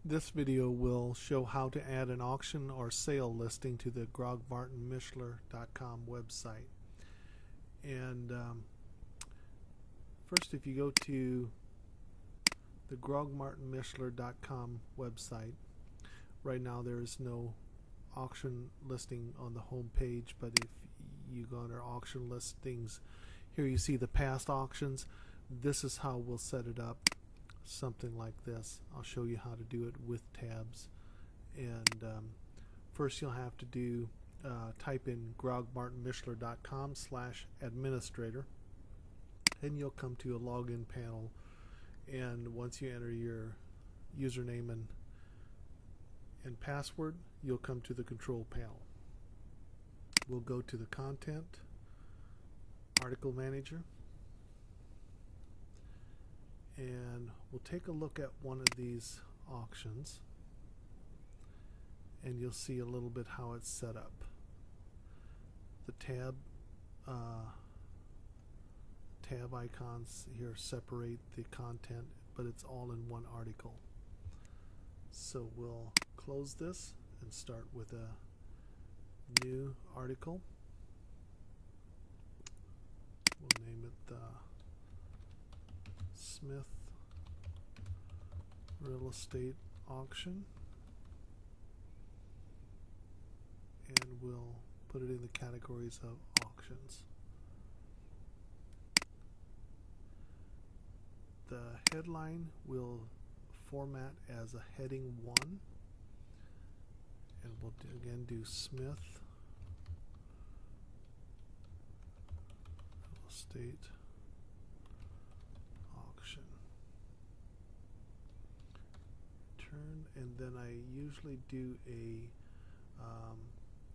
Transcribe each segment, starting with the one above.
This video will show how to add an auction or sale listing to the GroggMartinMishler.com website. And first, if you go to the GroggMartinMishler.com website, right now there is no auction listing on the home page, but if you go under auction listings, here you see the past auctions. This is how we'll set it up. Something like this. I'll show you how to do it with tabs. And first you'll have to do type in GroggMartinMishler.com/administrator, and you'll come to a login panel, and once you enter your username and password, you'll come to the control panel. We'll go to the content, article manager, and we'll take a look at one of these auctions, and you'll see a little bit how it's set up. The tab icons here separate the content, but it's all in one article. So we'll close this and start with a new article. We'll name it the Smith Real Estate Auction, and we'll put it in the categories of auctions. The headline will format as a heading 1, and we'll again do Smith Real Estate Auction. Turn, and then I usually do a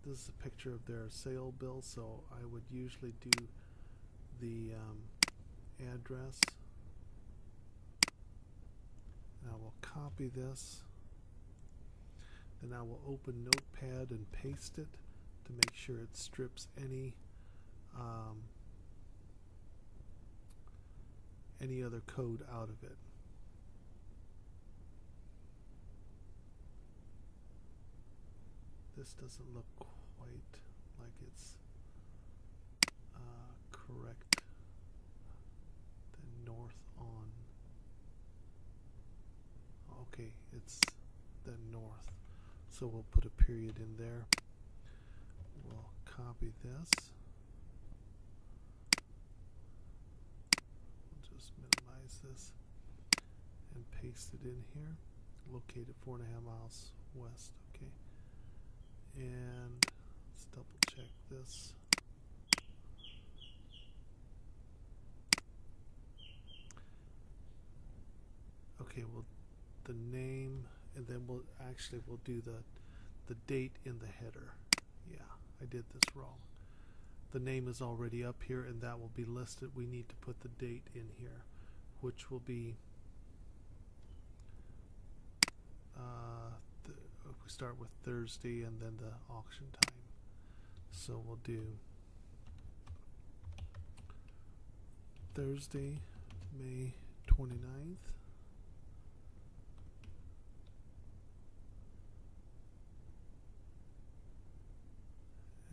this is a picture of their sale bill, so I would usually do the address. Now we'll copy this, then I will open Notepad and paste it to make sure it strips any other code out of it. This doesn't look quite like it's correct. The north on. Okay, it's the north. So we'll put a period in there. We'll copy this. We'll just minimize this and paste it in here. Located 4.5 miles west. Okay. And let's double check this. Okay, well, the name, and then we'll do the date in the header. Yeah, I did this wrong. The name is already up here, and that will be listed. We need to put the date in here, which will be we start with Thursday and then the auction time. So we'll do Thursday, May 29th.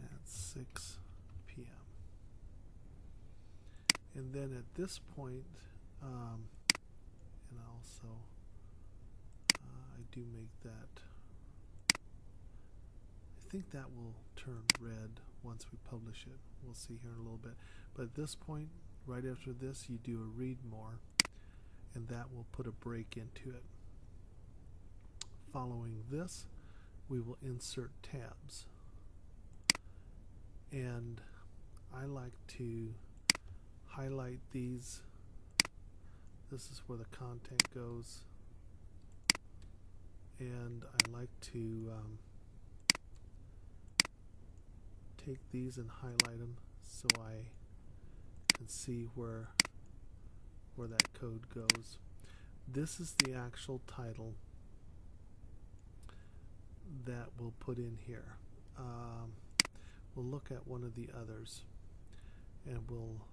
At 6 p.m. And then at this point, and also I do make that, I think that will turn red once we publish it. We'll see here in a little bit. But at this point, right after this, you do a read more, and that will put a break into it. Following this, we will insert tabs. And I like to highlight these. This is where the content goes. And I like to take these and highlight them so I can see where that code goes. This is the actual title that we'll put in here. We'll look at one of the others, and we'll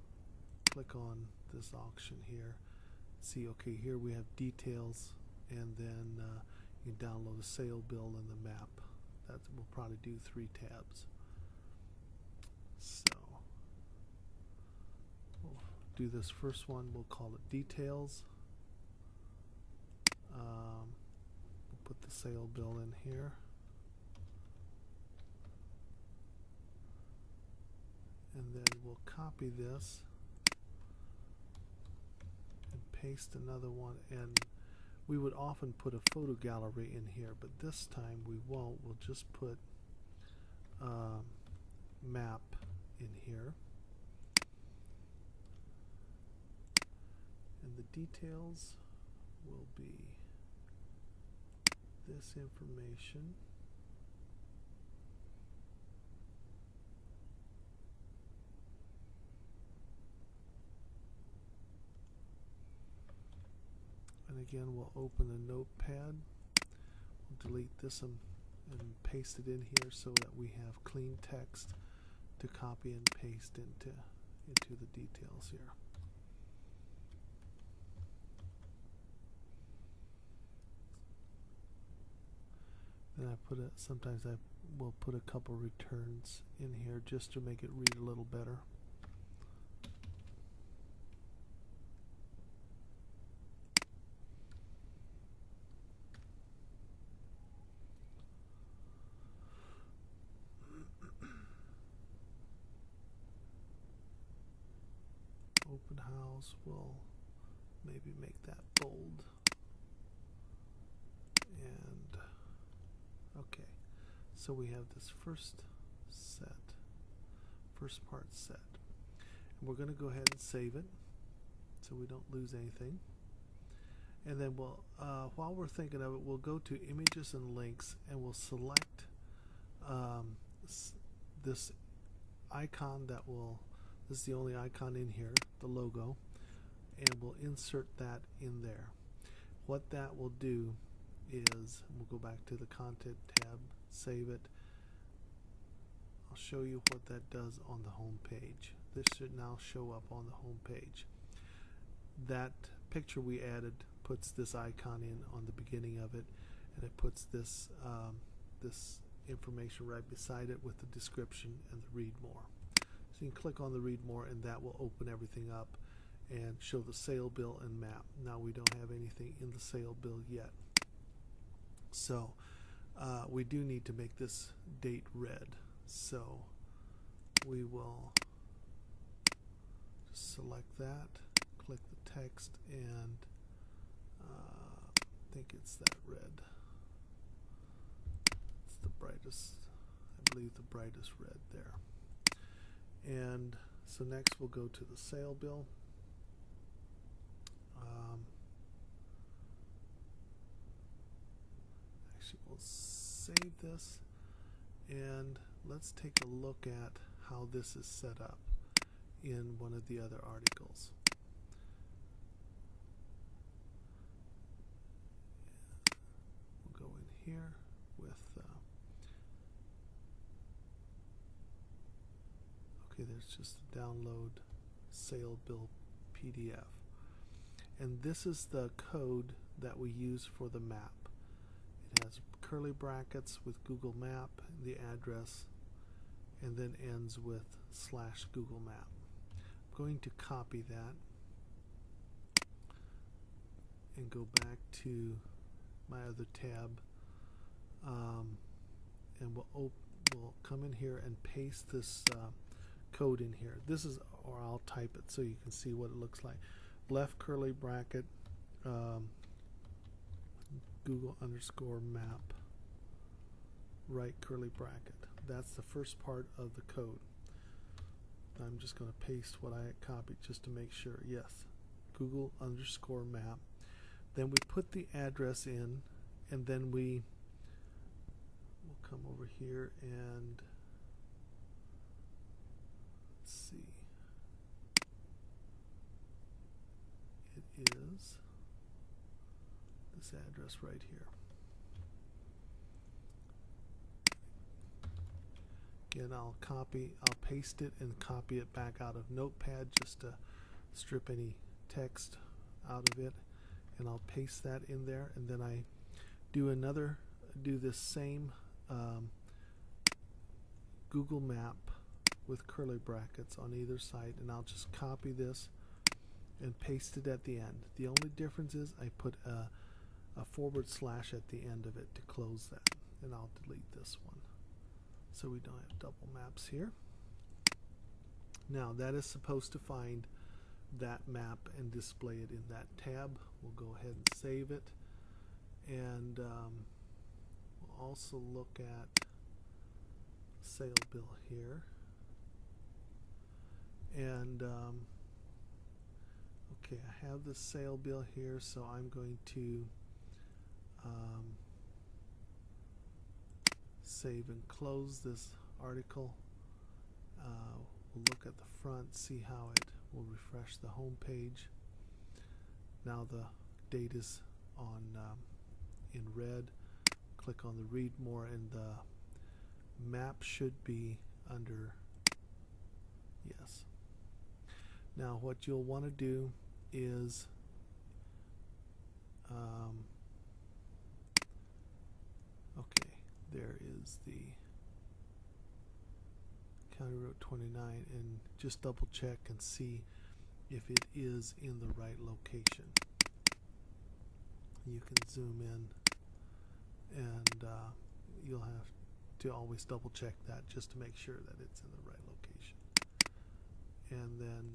click on this auction here. See, okay, here we have details, and then You can download a sale bill and the map. That will probably do 3 tabs. So we'll do this first one. We'll call it details. We'll put the sale bill in here. And then we'll copy this and paste another one, and we would often put a photo gallery in here, but this time we won't. We'll just put map in here, and the details will be this information. And again, we'll open a notepad. We'll delete this and paste it in here so that we have clean text to copy and paste into the details here. Then sometimes I will put a couple returns in here just to make it read a little better. Open house, will maybe make that bold. And okay, so we have this first part set. And we're going to go ahead and save it so we don't lose anything. And then we'll, while we're thinking of it, we'll go to images and links, and we'll select this icon that will, this is the only icon in here, the logo, and we'll insert that in there. What that will do is, we'll go back to the content tab, save it. I'll show you what that does on the home page. This should now show up on the home page. That picture we added puts this icon in on the beginning of it, and it puts this this information right beside it with the description and the read more. So you can click on the read more, and that will open everything up and show the sale bill and map. Now we don't have anything in the sale bill yet, so we do need to make this date red. So we will just select that, click the text, and I think it's that red. It's the brightest, I believe the brightest red there. And so next we'll go to the sale bill. Actually, we'll save this, and let's take a look at how this is set up in one of the other articles. We'll go in here with okay, there's just a download sale bill PDF, and this is the code that we use for the map. It has curly brackets with Google Map, the address, and then ends with /Google Map. I'm going to copy that and go back to my other tab, and we'll come in here and paste this code in here. This is, or I'll type it so you can see what it looks like. Left curly bracket, Google_map, right curly bracket. That's the first part of the code. I'm just going to paste what I copied just to make sure. Yes, Google_map. Then we put the address in, and then we'll come over here and let's see. It is this address right here. Again, I'll paste it and copy it back out of Notepad just to strip any text out of it, and I'll paste that in there, and then I do this same Google map with curly brackets on either side, and I'll just copy this and paste it at the end. The only difference is I put a / at the end of it to close that, and I'll delete this one so we don't have double maps here. Now that is supposed to find that map and display it in that tab. We'll go ahead and save it, and we'll also look at sale bill here, and okay, I have the sale bill here, so I'm going to save and close this article. We'll look at the front, see how it will refresh the home page. Now the date is on in red. Click on the read more, and the map should be under yes. Now what you'll want to do is okay, there is the County Road 29, and just double check and see if it is in the right location. You can zoom in, and you'll have to always double check that just to make sure that it's in the right location. And then